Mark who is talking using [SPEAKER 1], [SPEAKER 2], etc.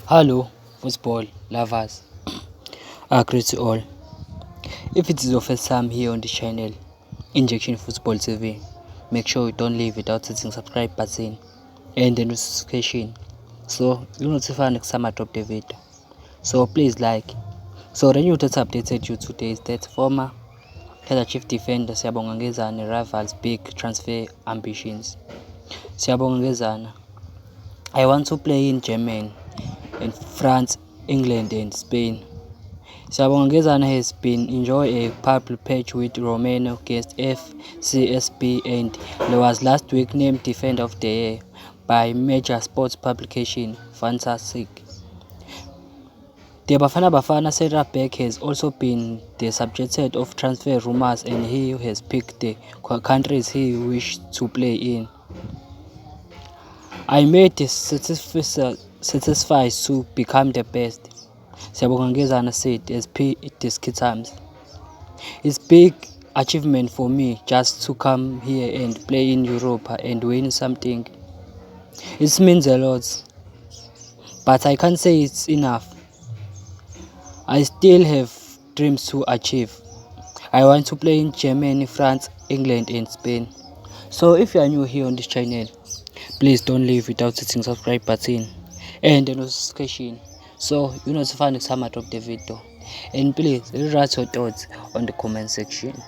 [SPEAKER 1] Hello, football lovers. I greet you all. If it is your first time here on this channel, Injection Football TV, make sure you don't leave without hitting subscribe button and the notification, so you notify next time I drop the video. So please like. So the new data updated you today is that former Kaizer Chief defender Siyabonga Ngezane rivals big transfer ambitions. Siyabonga Ngezane, I want to play in Germany, in France, England and Spain. Siyabonga Ngezane has been enjoy a purple patch with Romano against FCSB and was last week named Defender of the Year by major sports publication Fantastic. The Bafana Bafana center back has also been the subject of transfer rumors, and he has picked the countries he wished to play in. I made this satisfied to become the best, Siyabonga Ngezane said as P Times. It's big achievement for me just to come here and play in Europe and win something. It means a lot, but I can't say it's enough. I still have dreams to achieve. I want to play in Germany, France, England and Spain. So if you are new here on this channel, please don't leave without hitting subscribe button and the notification, so you notify next time I drop the video. And please write your thoughts on the comment section.